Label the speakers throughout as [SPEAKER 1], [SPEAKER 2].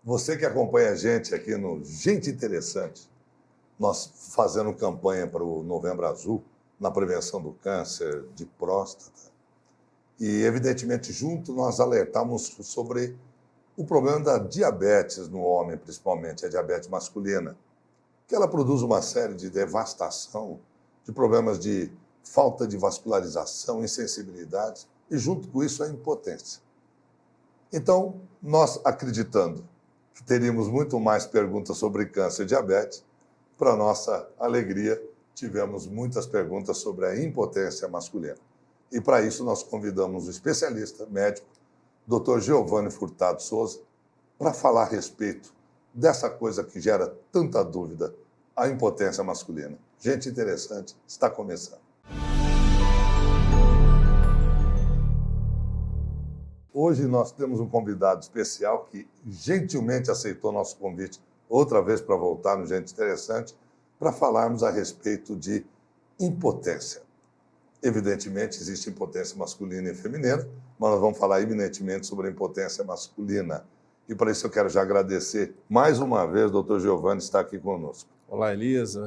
[SPEAKER 1] Você que acompanha a gente aqui no Gente Interessante, nós fazendo campanha para o Novembro Azul, na prevenção do câncer de próstata. E, evidentemente, junto nós alertamos sobre o problema da diabetes no homem, principalmente a diabetes masculina, que ela produz uma série de devastação, de problemas de falta de vascularização, insensibilidade, e junto com isso a impotência. Então, nós acreditando que teríamos muito mais perguntas sobre câncer e diabetes, para nossa alegria, tivemos muitas perguntas sobre a impotência masculina. E para isso nós convidamos o especialista médico, Dr. Giovanni Furtado Souza, para falar a respeito dessa coisa que gera tanta dúvida, a impotência masculina. Gente Interessante, está começando. Hoje nós temos um convidado especial que gentilmente aceitou nosso convite outra vez para voltar no Gente Interessante, para falarmos a respeito de impotência. Evidentemente, existe impotência masculina e feminina, mas nós vamos falar eminentemente sobre a impotência masculina. E para isso eu quero já agradecer mais uma vez, doutor Giovanni, estar aqui conosco.
[SPEAKER 2] Olá, Elias.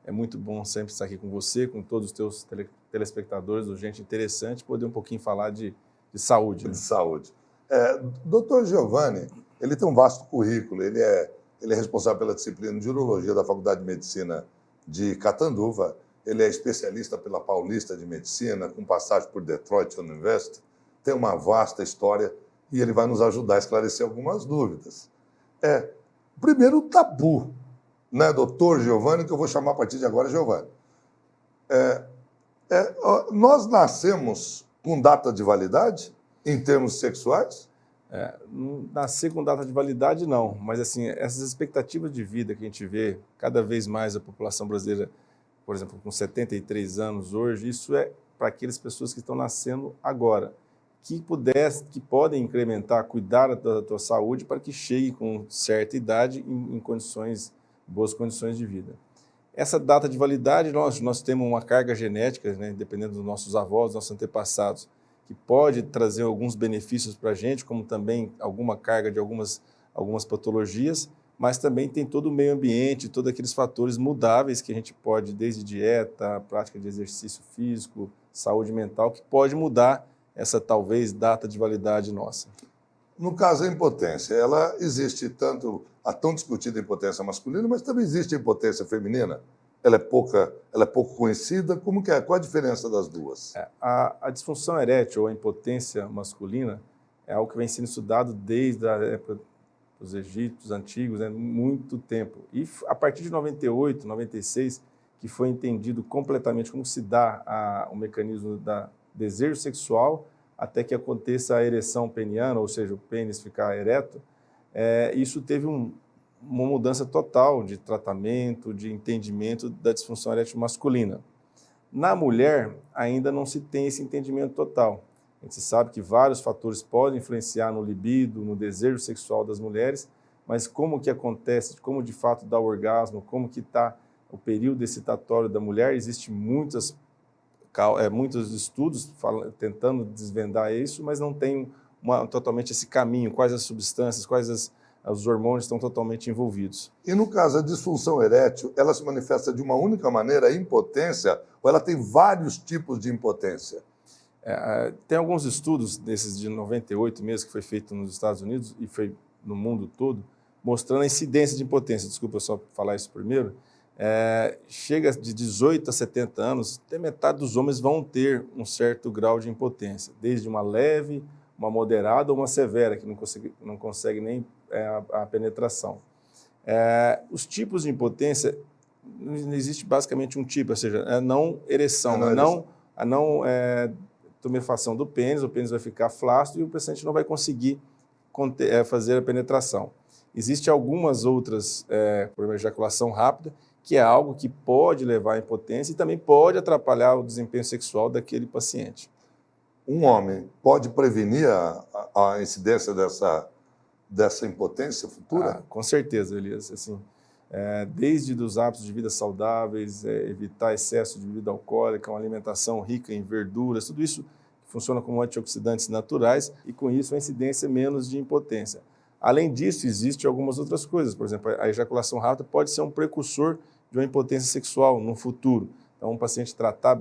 [SPEAKER 2] É muito bom sempre estar aqui com você, com todos os teus telespectadores do Gente Interessante, poder um pouquinho falar de saúde.
[SPEAKER 1] De saúde. Doutor Giovanni, ele tem um vasto currículo, ele é responsável pela disciplina de urologia da Faculdade de Medicina de Catanduva, ele é especialista pela Paulista de Medicina, com passagem por Detroit University, tem uma vasta história e ele vai nos ajudar a esclarecer algumas dúvidas. Primeiro, o tabu, né, doutor Giovanni, que eu vou chamar a partir de agora Giovanni. Nós nascemos com data de validade em termos sexuais?
[SPEAKER 2] Nascer com data de validade, não. Mas, assim, essas expectativas de vida que a gente vê, cada vez mais a população brasileira, por exemplo, com 73 anos hoje, isso é para aquelas pessoas que estão nascendo agora, que podem incrementar, cuidar da tua saúde para que chegue com certa idade em boas condições de vida. Essa data de validade, nós temos uma carga genética, né, dependendo dos nossos avós, dos nossos antepassados, que pode trazer alguns benefícios para a gente, como também alguma carga de algumas patologias, mas também tem todo o meio ambiente, todos aqueles fatores mudáveis que a gente pode, desde dieta, prática de exercício físico, saúde mental, que pode mudar essa, talvez, data de validade nossa.
[SPEAKER 1] No caso, a impotência, ela existe tanto a tão discutida impotência masculina, mas também existe a impotência feminina. Ela é pouco conhecida. Qual a diferença das duas?
[SPEAKER 2] A disfunção erétil ou a impotência masculina é algo que vem sendo estudado desde a época dos egípcios antigos, né, muito tempo. E a partir de 98, 96, que foi entendido completamente como se dá o mecanismo da desejo sexual até que aconteça a ereção peniana, ou seja, o pênis ficar ereto. Isso teve uma mudança total de tratamento, de entendimento da disfunção erétil masculina. Na mulher, ainda não se tem esse entendimento total. A gente sabe que vários fatores podem influenciar no libido, no desejo sexual das mulheres, mas como que acontece, como de fato dá o orgasmo, como que está o período excitatório da mulher, existem muitos estudos tentando desvendar isso, mas não tem totalmente esse caminho, quais as substâncias, quais os hormônios estão totalmente envolvidos.
[SPEAKER 1] E no caso, a disfunção erétil, ela se manifesta de uma única maneira, a impotência, ou ela tem vários tipos de impotência?
[SPEAKER 2] Tem alguns estudos, desses de 98 mesmo, que foi feito nos Estados Unidos e foi no mundo todo, mostrando a incidência de impotência. Desculpa só falar isso primeiro. Chega de 18 a 70 anos, até metade dos homens vão ter um certo grau de impotência, desde uma leve, uma moderada ou uma severa, que não consegue nem a penetração. Os tipos de impotência, não existe basicamente um tipo, ou seja, a não ereção, a não tumefação do pênis, o pênis vai ficar flácido e o paciente não vai conseguir fazer a penetração. Existem algumas outras, por uma ejaculação rápida, que é algo que pode levar à impotência e também pode atrapalhar o desempenho sexual daquele paciente.
[SPEAKER 1] Um homem pode prevenir a incidência dessa impotência futura?
[SPEAKER 2] Com certeza, Elias. Assim, desde os hábitos de vida saudáveis, evitar excesso de bebida alcoólica, uma alimentação rica em verduras, tudo isso funciona como antioxidantes naturais e, com isso, a incidência menos de impotência. Além disso, existem algumas outras coisas. Por exemplo, a ejaculação rápida pode ser um precursor de uma impotência sexual no futuro. Então, um paciente tratar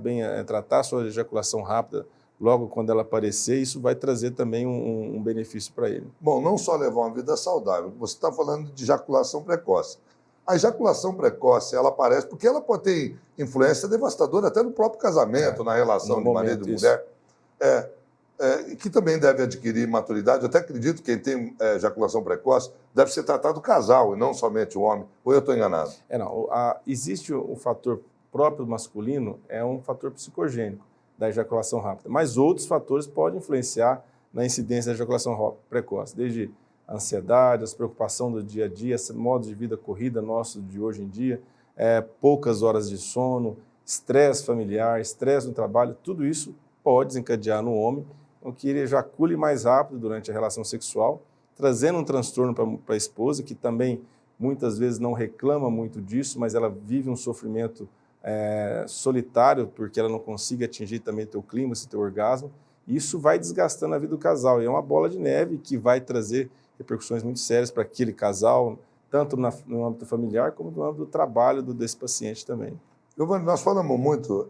[SPEAKER 2] a sua ejaculação rápida logo quando ela aparecer, isso vai trazer também um benefício para ele.
[SPEAKER 1] Bom, não só levar uma vida saudável, você está falando de ejaculação precoce. A ejaculação precoce, ela aparece porque ela pode ter influência devastadora até no próprio casamento, na relação de marido e mulher, que também deve adquirir maturidade. Eu até acredito que quem tem ejaculação precoce deve ser tratado o casal e não somente o homem. Ou eu estou enganado?
[SPEAKER 2] Existe o fator próprio masculino, é um fator psicogênico da ejaculação rápida, mas outros fatores podem influenciar na incidência da ejaculação precoce, desde a ansiedade, as preocupações do dia a dia, esse modo de vida corrida nosso de hoje em dia, poucas horas de sono, estresse familiar, estresse no trabalho, tudo isso pode desencadear no homem que ele ejacule mais rápido durante a relação sexual, trazendo um transtorno para a esposa, que também muitas vezes não reclama muito disso, mas ela vive um sofrimento solitário, porque ela não consiga atingir também teu clímax, teu orgasmo. Isso vai desgastando a vida do casal, e é uma bola de neve que vai trazer repercussões muito sérias para aquele casal, tanto no âmbito familiar, como no âmbito do trabalho desse paciente também.
[SPEAKER 1] Giovanni, nós falamos muito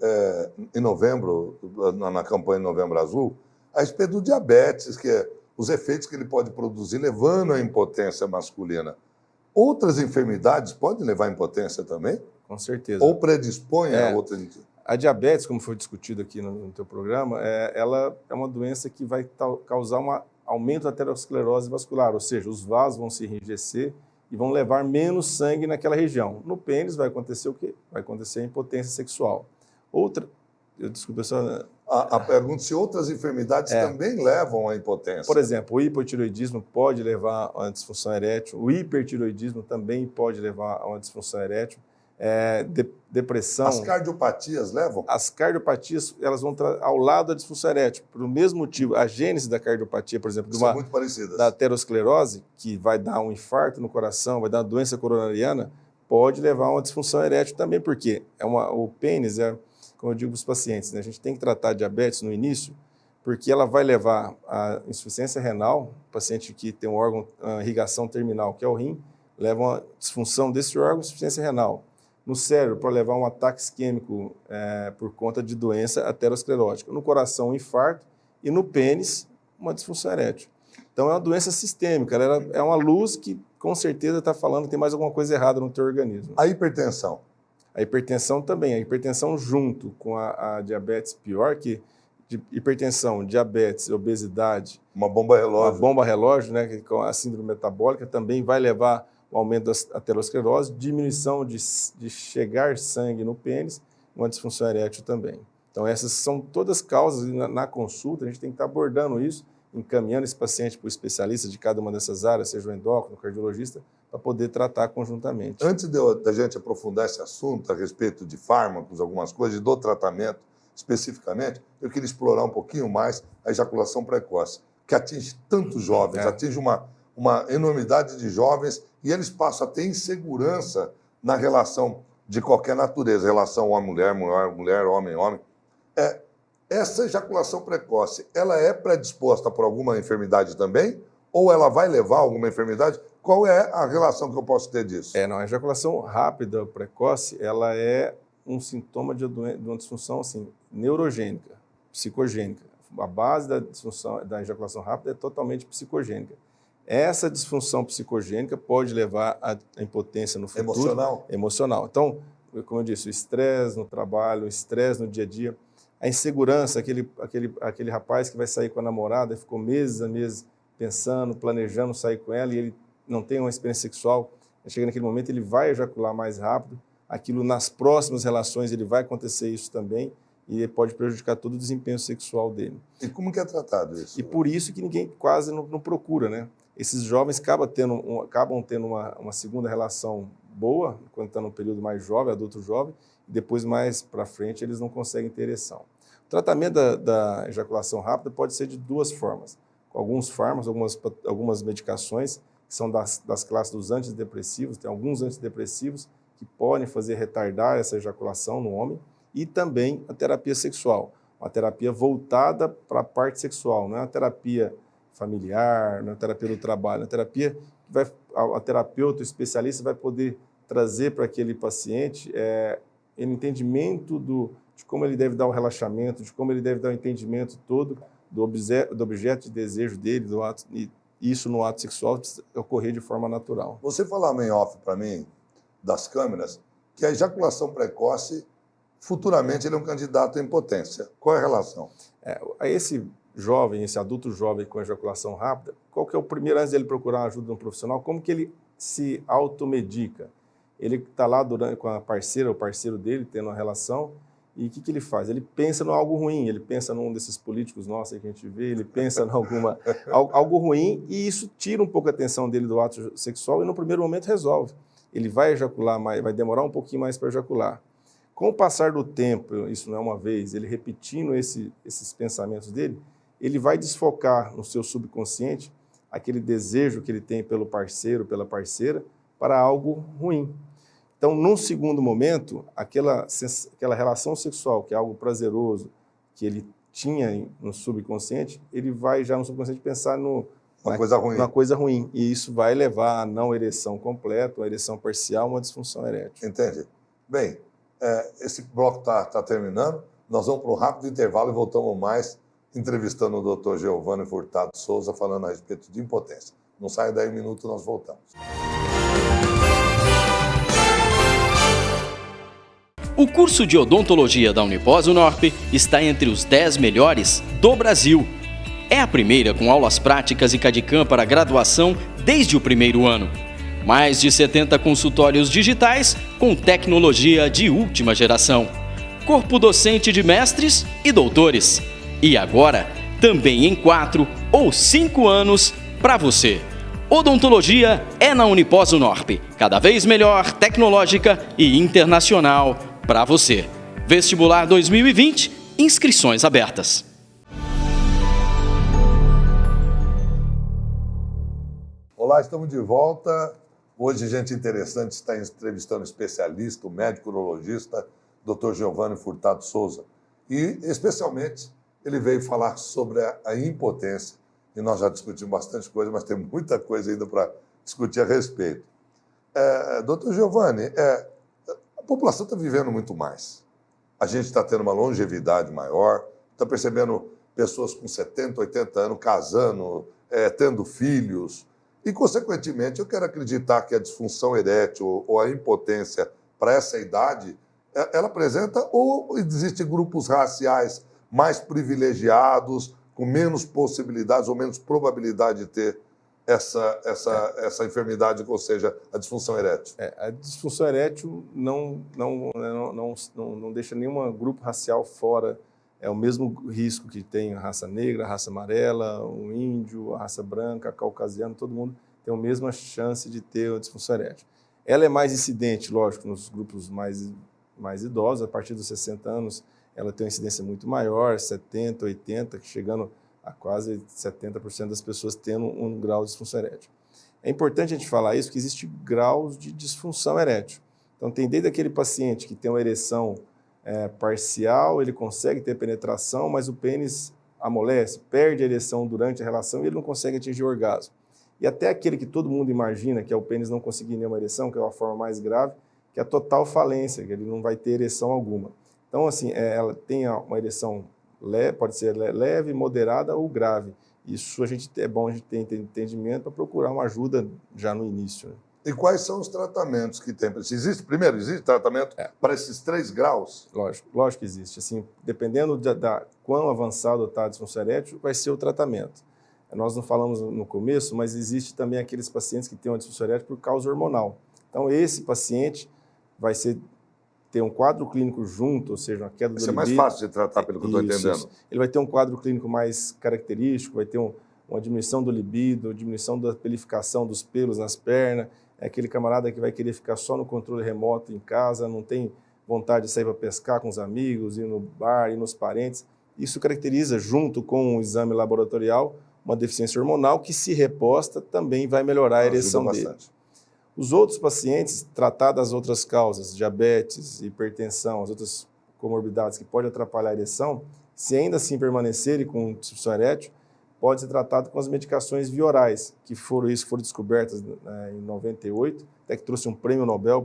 [SPEAKER 1] em novembro, na campanha Novembro Azul, a respeito do diabetes, que é os efeitos que ele pode produzir, levando à impotência masculina. Outras enfermidades podem levar à impotência também?
[SPEAKER 2] Com certeza.
[SPEAKER 1] Ou predispõem a outras?
[SPEAKER 2] A diabetes, como foi discutido aqui no teu programa, ela é uma doença que vai causar um aumento da aterosclerose vascular, ou seja, os vasos vão se enrijecer e vão levar menos sangue naquela região. No pênis vai acontecer o quê? Vai acontecer a impotência sexual. Desculpa, só...
[SPEAKER 1] A pergunta se outras enfermidades também levam à impotência.
[SPEAKER 2] Por exemplo, o hipotireoidismo pode levar a uma disfunção erétil, o hipertireoidismo também pode levar a uma disfunção erétil, depressão...
[SPEAKER 1] As cardiopatias levam?
[SPEAKER 2] As cardiopatias, elas vão ao lado da disfunção erétil, por o mesmo motivo. A gênese da cardiopatia, por exemplo,
[SPEAKER 1] são muito parecidas.
[SPEAKER 2] Da aterosclerose, que vai dar um infarto no coração, vai dar uma doença coronariana, pode levar a uma disfunção erétil também, porque o pênis como eu digo para os pacientes, né, a gente tem que tratar a diabetes no início, porque ela vai levar à insuficiência renal, o paciente que tem um órgão, uma irrigação terminal, que é o rim, leva a uma disfunção desse órgão, insuficiência renal. No cérebro, para levar um ataque isquêmico por conta de doença aterosclerótica. No coração, um infarto, e no pênis, uma disfunção erétil. Então, é uma doença sistêmica, ela é uma luz que, com certeza, está falando que tem mais alguma coisa errada no teu organismo.
[SPEAKER 1] A hipertensão?
[SPEAKER 2] A hipertensão também. A hipertensão junto com a diabetes, pior que hipertensão, diabetes, obesidade.
[SPEAKER 1] Uma bomba relógio.
[SPEAKER 2] Uma bomba relógio, né, com a síndrome metabólica, também vai levar ao aumento da aterosclerose, diminuição de chegar sangue no pênis, uma disfunção erétil também. Então, essas são todas causas, e na consulta a gente tem que estar abordando isso, encaminhando esse paciente para o especialista de cada uma dessas áreas, seja o endócrino, o cardiologista, para poder tratar conjuntamente.
[SPEAKER 1] Antes da gente aprofundar esse assunto a respeito de fármacos, algumas coisas, do tratamento especificamente, eu queria explorar um pouquinho mais a ejaculação precoce, que atinge tantos jovens, atinge uma enormidade de jovens, e eles passam a ter insegurança na relação de qualquer natureza, relação homem-mulher, mulher, homem-homem. Essa ejaculação precoce, ela é predisposta por alguma enfermidade também? Ou ela vai levar a alguma enfermidade? Qual é a relação que eu posso ter disso?
[SPEAKER 2] A ejaculação rápida, precoce, ela é um sintoma de uma disfunção assim, neurogênica, psicogênica. A base da disfunção da ejaculação rápida é totalmente psicogênica. Essa disfunção psicogênica pode levar à impotência no futuro.
[SPEAKER 1] Emocional?
[SPEAKER 2] Emocional. Então, como eu disse, o estresse no trabalho, o estresse no dia a dia, a insegurança, aquele rapaz que vai sair com a namorada, ficou meses a meses pensando, planejando sair com ela, e ele não tem uma experiência sexual, chega naquele momento, ele vai ejacular mais rápido, aquilo nas próximas relações ele vai acontecer isso também, e ele pode prejudicar todo o desempenho sexual dele.
[SPEAKER 1] E como que é tratado isso?
[SPEAKER 2] E por isso que ninguém quase não procura, né? Esses jovens acabam tendo uma segunda relação boa, quando está no período mais jovem, adulto jovem, e depois mais para frente eles não conseguem ter ereção. O tratamento da ejaculação rápida pode ser de duas formas, com alguns fármacos, algumas medicações, que são das classes dos antidepressivos, tem alguns antidepressivos que podem fazer retardar essa ejaculação no homem, e também a terapia sexual, uma terapia voltada para a parte sexual, não é uma terapia familiar, na terapia do trabalho, na terapia a terapeuta, o especialista vai poder trazer para aquele paciente o entendimento de como ele deve dar o relaxamento, de como ele deve dar o entendimento todo do objeto de desejo dele, do ato, e isso no ato sexual ocorrer de forma natural.
[SPEAKER 1] Você falava em off para mim, das câmeras, que a ejaculação precoce, futuramente, ele é um candidato à impotência. Qual é a relação?
[SPEAKER 2] Esse jovem, esse adulto jovem com ejaculação rápida, qual que é o primeiro, antes dele procurar ajuda de um profissional, como que ele se automedica? Ele está lá com a parceira, o parceiro dele, tendo uma relação, e o que ele faz? Ele pensa em algo ruim, ele pensa num desses políticos nossos que a gente vê, ele pensa em algo ruim, e isso tira um pouco a atenção dele do ato sexual e no primeiro momento resolve. Ele vai ejacular, vai demorar um pouquinho mais para ejacular. Com o passar do tempo, isso não é uma vez, ele repetindo esses pensamentos dele, ele vai desfocar no seu subconsciente aquele desejo que ele tem pelo parceiro, pela parceira, para algo ruim. Então, num segundo momento, aquela relação sexual, que é algo prazeroso, que ele tinha no subconsciente, ele vai já no subconsciente pensar uma coisa ruim. E isso vai levar a não ereção completa, uma ereção parcial, uma disfunção erétil.
[SPEAKER 1] Entendi. Bem, esse bloco está terminando. Nós vamos para um rápido intervalo e voltamos mais entrevistando o Dr. Geovânio Furtado Souza, falando a respeito de impotência. Não saia daí um minuto, nós voltamos.
[SPEAKER 3] O curso de odontologia da Uniposunorp está entre os 10 melhores do Brasil. É a primeira com aulas práticas e CAD/CAM para graduação desde o primeiro ano. Mais de 70 consultórios digitais com tecnologia de última geração. Corpo docente de mestres e doutores. E agora, também em 4 ou 5 anos para você. Odontologia é na Uniposunorp, cada vez melhor, tecnológica e internacional para você. Vestibular 2020, inscrições abertas.
[SPEAKER 1] Olá, estamos de volta. Hoje, gente interessante está entrevistando um especialista, o médico urologista, Dr. Geovânio Furtado Souza. E, especialmente, ele veio falar sobre a impotência. E nós já discutimos bastante coisa, mas tem muita coisa ainda para discutir a respeito. Dr. Geovânio, a população está vivendo muito mais. A gente está tendo uma longevidade maior, está percebendo pessoas com 70, 80 anos casando, tendo filhos. E, consequentemente, eu quero acreditar que a disfunção erétil ou a impotência para essa idade, ela apresenta ou existem grupos raciais mais privilegiados, com menos possibilidades ou menos probabilidade de ter essa enfermidade, ou seja, a disfunção erétil.
[SPEAKER 2] A disfunção erétil não deixa nenhum grupo racial fora. É o mesmo risco que tem a raça negra, a raça amarela, o índio, a raça branca, a caucasiana, todo mundo tem a mesma chance de ter a disfunção erétil. Ela é mais incidente, lógico, nos grupos mais idosos, a partir dos 60 anos, ela tem uma incidência muito maior, 70, 80, chegando a quase 70% das pessoas tendo um grau de disfunção erétil. É importante a gente falar isso, porque existe graus de disfunção erétil. Então, tem desde aquele paciente que tem uma ereção parcial, ele consegue ter penetração, mas o pênis amolece, perde a ereção durante a relação e ele não consegue atingir o orgasmo. E até aquele que todo mundo imagina, que é o pênis não conseguir nenhuma ereção, que é uma forma mais grave, que é a total falência, que ele não vai ter ereção alguma. Então, assim, ela tem uma ereção pode ser leve, moderada ou grave. Isso é bom a gente ter entendimento para procurar uma ajuda já no início. Né?
[SPEAKER 1] E quais são os tratamentos que tem? Existe tratamento para esses 3 graus?
[SPEAKER 2] Lógico que existe. Assim, dependendo da quão avançado está a disfunção erétil, vai ser o tratamento. Nós não falamos no começo, mas existe também aqueles pacientes que têm uma disfunção erétil por causa hormonal. Então, esse paciente vai ter um quadro clínico junto, ou seja, uma queda do libido.
[SPEAKER 1] Vai ser mais fácil de tratar, pelo que eu estou entendendo.
[SPEAKER 2] Isso. Ele vai ter um quadro clínico mais característico, vai ter uma diminuição do libido, diminuição da pelificação dos pelos nas pernas. É aquele camarada que vai querer ficar só no controle remoto em casa, não tem vontade de sair para pescar com os amigos, ir no bar, ir nos parentes. Isso caracteriza, junto com o exame laboratorial, uma deficiência hormonal que, se reposta, também vai melhorar a ereção dele. Os outros pacientes, tratar das outras causas, diabetes, hipertensão, as outras comorbidades que podem atrapalhar a ereção, se ainda assim permanecerem com disfunção erétil, pode ser tratado com as medicações via orais, que foram descobertas em 98, até que trouxe um prêmio Nobel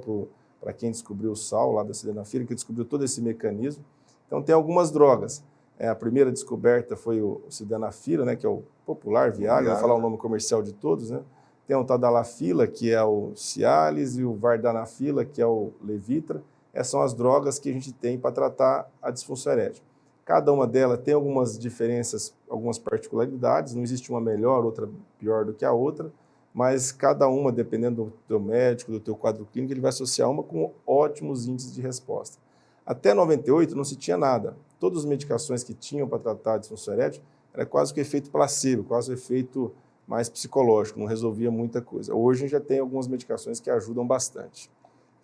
[SPEAKER 2] para quem descobriu o sal, lá da sildenafila, que descobriu todo esse mecanismo. Então, tem algumas drogas. A primeira descoberta foi o sildenafila, né, que é o popular Viagra, vou falar o nome comercial de todos, né? Tem o tadalafila, que é o Cialis, e o vardanafila, que é o Levitra. Essas são as drogas que a gente tem para tratar a disfunção erétil. Cada uma delas tem algumas diferenças, algumas particularidades, não existe uma melhor, outra pior do que a outra, mas cada uma, dependendo do teu médico, do teu quadro clínico, ele vai associar uma com ótimos índices de resposta. Até 98 não se tinha nada. Todas as medicações que tinham para tratar a disfunção erétil era quase que efeito placebo, quase o efeito mais psicológico, não resolvia muita coisa. Hoje a gente já tem algumas medicações que ajudam bastante.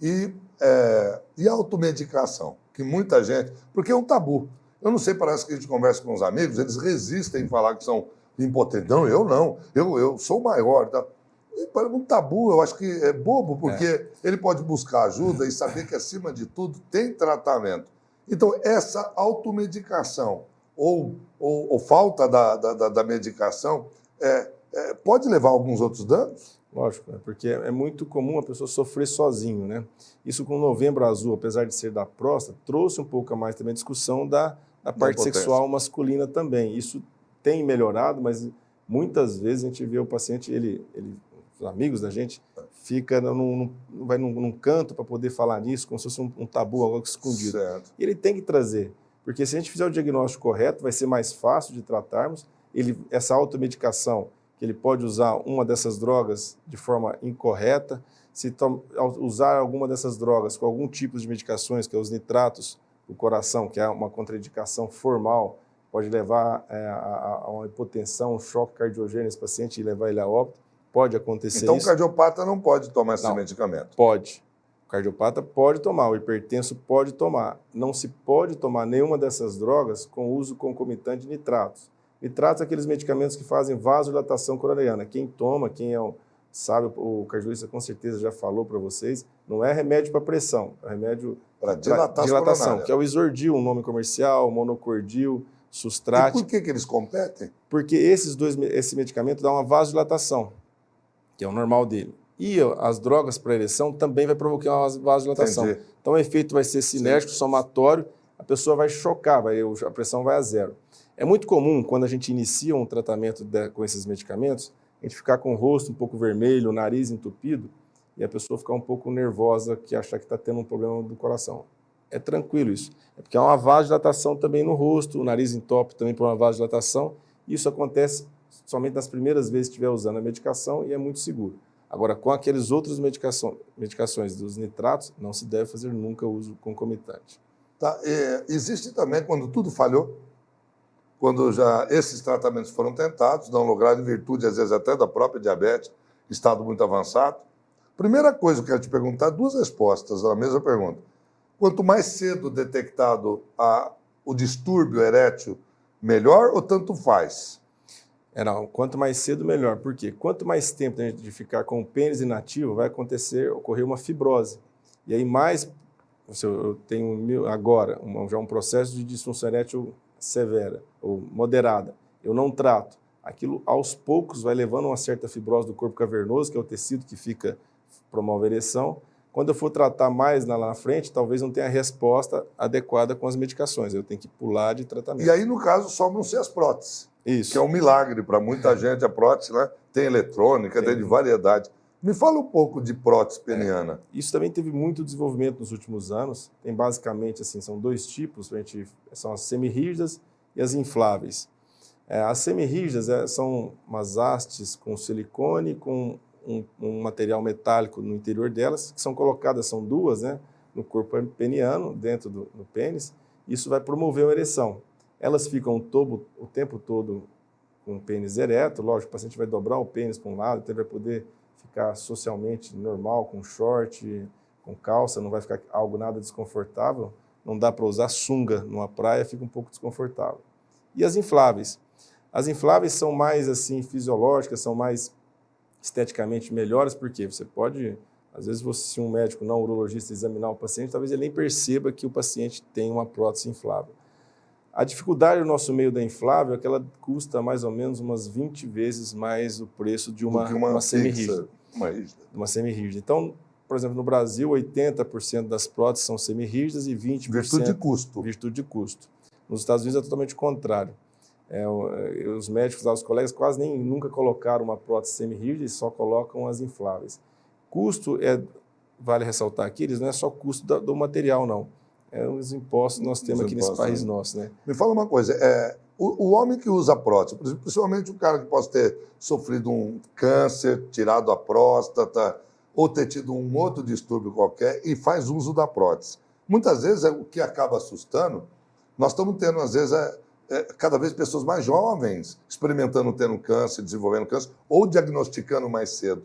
[SPEAKER 1] E a automedicação, que muita gente... Porque é um tabu. Eu não sei, parece que a gente conversa com os amigos, eles resistem em falar que são impotentes. Não, eu sou maior. Tá? Para um tabu, eu acho que é bobo, porque ele pode buscar ajuda e saber que, acima de tudo, tem tratamento. Então, essa automedicação ou falta da medicação pode levar a alguns outros danos?
[SPEAKER 2] Lógico, né? Porque é muito comum a pessoa sofrer sozinho, né? Isso com o Novembro Azul, apesar de ser da próstata, trouxe um pouco a mais também a discussão da parte sexual masculina também. Isso tem melhorado, mas muitas vezes a gente vê o paciente, os amigos da gente, vai num canto para poder falar nisso, como se fosse um tabu, algo escondido.
[SPEAKER 1] Certo.
[SPEAKER 2] E ele tem que trazer, porque se a gente fizer o diagnóstico correto, vai ser mais fácil de tratarmos. Essa automedicação, que ele pode usar uma dessas drogas de forma incorreta, usar alguma dessas drogas com algum tipo de medicações, que é os nitratos do coração, que é uma contraindicação formal, pode levar a uma hipotensão, um choque cardiogênico nesse paciente e levar ele a óbito. Pode acontecer
[SPEAKER 1] então,
[SPEAKER 2] isso.
[SPEAKER 1] Então, o cardiopata não pode tomar esse medicamento?
[SPEAKER 2] Pode. O cardiopata pode tomar, o hipertenso pode tomar. Não se pode tomar nenhuma dessas drogas com uso concomitante de nitratos. Nitratos são aqueles medicamentos que fazem vasodilatação coronariana. Quem toma, sabe, o cardiologista com certeza já falou para vocês, não é remédio para pressão, é remédio para dilatação, que é o Isordil, um nome comercial, monocordil, Sustrate.
[SPEAKER 1] E por que eles competem?
[SPEAKER 2] Porque esse medicamento dá uma vasodilatação, que é o normal dele. E as drogas para ereção também vai provocar uma vasodilatação.
[SPEAKER 1] Entendi.
[SPEAKER 2] Então o efeito vai ser sinérgico, somatório, a pessoa vai chocar, a pressão vai a zero. É muito comum, quando a gente inicia um tratamento com esses medicamentos, a gente ficar com o rosto um pouco vermelho, o nariz entupido, e a pessoa ficar um pouco nervosa, que achar que está tendo um problema do coração. É tranquilo isso. É porque há uma vasodilatação também no rosto, o nariz entope também por uma vasodilatação. Isso acontece somente nas primeiras vezes que estiver usando a medicação e é muito seguro. Agora, com aqueles outros medicações dos nitratos, não se deve fazer nunca uso concomitante.
[SPEAKER 1] Tá. Existe também, quando tudo falhou, quando já esses tratamentos foram tentados, não lograram, em virtude, às vezes, até da própria diabetes, estado muito avançado. Primeira coisa que eu quero te perguntar, duas respostas à mesma pergunta. Quanto mais cedo detectado o distúrbio erétil, melhor ou tanto faz?
[SPEAKER 2] Não, quanto mais cedo, melhor. Por quê? Quanto mais tempo a gente ficar com o pênis inativo, vai ocorrer uma fibrose. E aí eu tenho agora já um processo de disfunção erétil severa ou moderada. Eu não trato. Aquilo, aos poucos, vai levando uma certa fibrose do corpo cavernoso, que é o tecido que promove a ereção. Quando eu for tratar mais lá na frente, talvez não tenha a resposta adequada com as medicações. Eu tenho que pular de tratamento.
[SPEAKER 1] E aí, no caso, sobram-se as próteses.
[SPEAKER 2] Isso.
[SPEAKER 1] Que é um milagre para muita gente. A prótese, né? Tem eletrônica, tem de variedade. Me fala um pouco de prótese peniana.
[SPEAKER 2] Isso também teve muito desenvolvimento nos últimos anos. Tem basicamente, assim, são dois tipos. São as semirrígidas e as infláveis. As semirrígidas são umas hastes com silicone, com um material metálico no interior delas, que são colocadas, são duas, né, no corpo peniano, dentro do pênis. Isso vai promover uma ereção. Elas ficam o tempo todo com o pênis ereto. Lógico, o paciente vai dobrar o pênis para um lado, então ele vai poder ficar socialmente normal, com short, com calça, não vai ficar algo nada desconfortável. Não dá para usar sunga numa praia, fica um pouco desconfortável. E as infláveis? As infláveis são mais assim fisiológicas, são mais esteticamente melhores, porque você pode, às vezes, se um médico não urologista examinar o paciente, talvez ele nem perceba que o paciente tem uma prótese inflável. A dificuldade do nosso meio da inflável é que ela custa mais ou menos umas 20 vezes mais o preço de uma semi-rígida. Uma semi-rígida. Então, por exemplo, no Brasil, 80% das próteses são semi-rígidas e 20%
[SPEAKER 1] virtude de custo.
[SPEAKER 2] Virtude de custo. Nos Estados Unidos é totalmente o contrário. Os médicos lá, os colegas, quase nunca colocaram uma prótese semi-rígida e só colocam as infláveis. Custo, vale ressaltar aqui, eles não é só custo do material, não. É os impostos que nós temos aqui nesse país nosso, né?
[SPEAKER 1] Me fala uma coisa, o homem que usa prótese, principalmente o cara que possa ter sofrido um câncer, tirado a próstata, ou ter tido um outro distúrbio qualquer e faz uso da prótese. Muitas vezes o que acaba assustando, nós estamos tendo, às vezes, cada vez pessoas mais jovens experimentando tendo câncer, desenvolvendo câncer, ou diagnosticando mais cedo.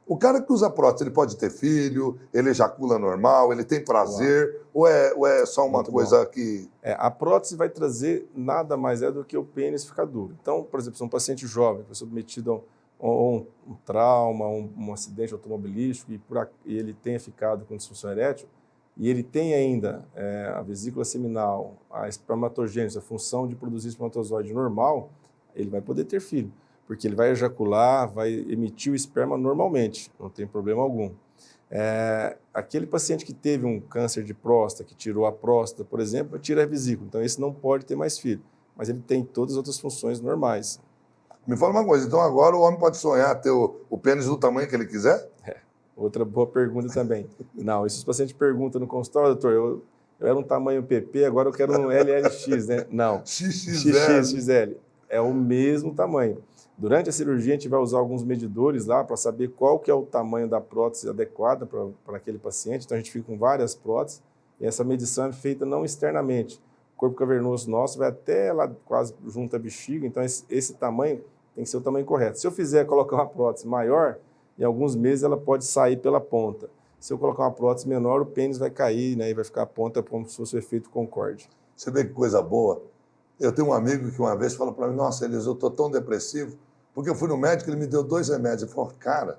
[SPEAKER 1] O cara que usa prótese, ele pode ter filho, ele ejacula normal, ele tem prazer, ou é só uma coisa que...
[SPEAKER 2] A prótese vai trazer nada mais do que o pênis ficar duro. Então, por exemplo, se um paciente jovem foi submetido a um trauma, um acidente automobilístico, e ele tenha ficado com disfunção erétil, e ele tem ainda a vesícula seminal, a espermatogênese, a função de produzir espermatozoide normal, ele vai poder ter filho. Porque ele vai ejacular, vai emitir o esperma normalmente, não tem problema algum. Aquele paciente que teve um câncer de próstata, que tirou a próstata, por exemplo, tira a vesícula, então esse não pode ter mais filho, mas ele tem todas as outras funções normais.
[SPEAKER 1] Me fala uma coisa, então agora o homem pode sonhar ter o pênis do tamanho que ele quiser?
[SPEAKER 2] Outra boa pergunta também. Não, isso os pacientes perguntam no consultório, doutor, eu era um tamanho PP, agora eu quero um LLX, né? Não, XXL. É o mesmo tamanho. Durante a cirurgia, a gente vai usar alguns medidores lá para saber qual que é o tamanho da prótese adequada para aquele paciente. Então, a gente fica com várias próteses e essa medição é feita não externamente. O corpo cavernoso nosso vai até lá quase junto à bexiga, então esse tamanho tem que ser o tamanho correto. Se eu colocar uma prótese maior, em alguns meses ela pode sair pela ponta. Se eu colocar uma prótese menor, o pênis vai cair, né, e vai ficar a ponta como se fosse o efeito Concorde.
[SPEAKER 1] Você vê que coisa boa? Eu tenho um amigo que uma vez falou para mim, nossa, Elias, eu estou tão depressivo, porque eu fui no médico e ele me deu 2 remédios. Ele falou, cara,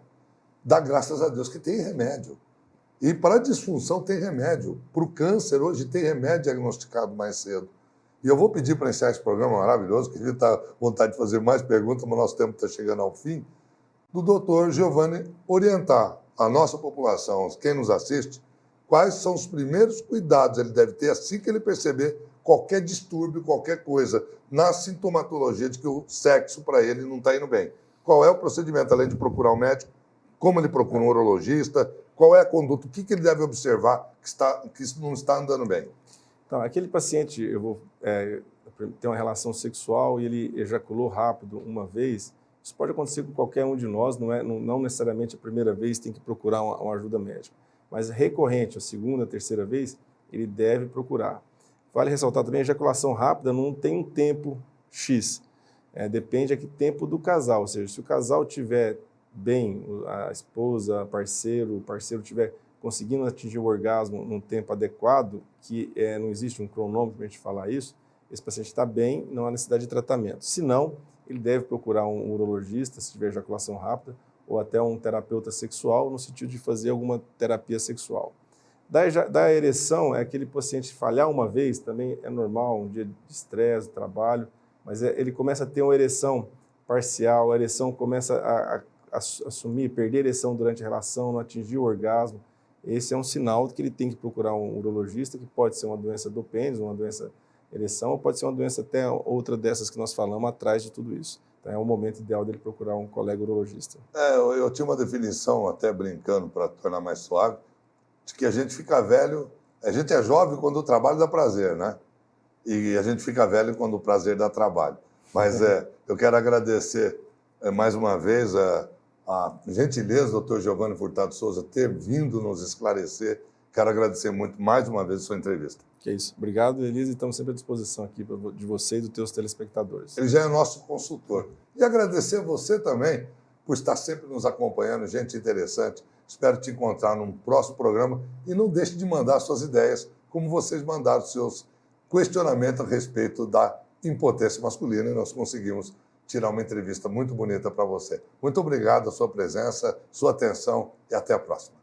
[SPEAKER 1] dá graças a Deus que tem remédio. E para a disfunção tem remédio. Para o câncer, hoje tem remédio diagnosticado mais cedo. E eu vou pedir para encerrar esse programa maravilhoso, que a gente está com vontade de fazer mais perguntas, mas o nosso tempo está chegando ao fim, do doutor Giovanni orientar a nossa população, quem nos assiste, quais são os primeiros cuidados ele deve ter assim que ele perceber qualquer distúrbio, qualquer coisa, na sintomatologia de que o sexo para ele não está indo bem. Qual é o procedimento, além de procurar um médico, como ele procura um urologista, qual é a conduta, o que ele deve observar que isso não está andando bem?
[SPEAKER 2] Então, aquele paciente tem uma relação sexual e ele ejaculou rápido uma vez, isso pode acontecer com qualquer um de nós, não necessariamente a primeira vez tem que procurar uma ajuda médica, mas recorrente, a segunda, a terceira vez, ele deve procurar. Vale ressaltar também, a ejaculação rápida não tem um tempo X, depende de que tempo do casal, ou seja, se o casal estiver bem, a esposa, o parceiro estiver conseguindo atingir o orgasmo num tempo adequado, que não existe um cronômetro para a gente falar isso, esse paciente está bem, não há necessidade de tratamento. Se não, ele deve procurar um urologista, se tiver ejaculação rápida, ou até um terapeuta sexual, no sentido de fazer alguma terapia sexual. Da ereção, aquele paciente falhar uma vez, também é normal, um dia de estresse, trabalho, mas ele começa a ter uma ereção parcial, a ereção começa a assumir, perder a ereção durante a relação, não atingir o orgasmo. Esse é um sinal de que ele tem que procurar um urologista, que pode ser uma doença do pênis, uma doença ereção, ou pode ser uma doença até outra dessas que nós falamos atrás de tudo isso. Então é o momento ideal dele procurar um colega urologista.
[SPEAKER 1] Eu tinha uma definição, até brincando, para tornar mais suave, de que a gente fica velho, a gente é jovem quando o trabalho dá prazer, né? E a gente fica velho quando o prazer dá trabalho. Mas eu quero agradecer mais uma vez a gentileza do doutor Giovanni Furtado Souza ter vindo nos esclarecer. Quero agradecer muito mais uma vez a sua entrevista.
[SPEAKER 2] Que é isso. Obrigado, Elisa, e estamos sempre à disposição aqui de você e dos teus telespectadores.
[SPEAKER 1] Ele já é nosso consultor. E agradecer a você também por estar sempre nos acompanhando, gente interessante. Espero te encontrar num próximo programa e não deixe de mandar suas ideias, como vocês mandaram seus questionamentos a respeito da impotência masculina e nós conseguimos tirar uma entrevista muito bonita para você. Muito obrigado a sua presença, sua atenção e até a próxima.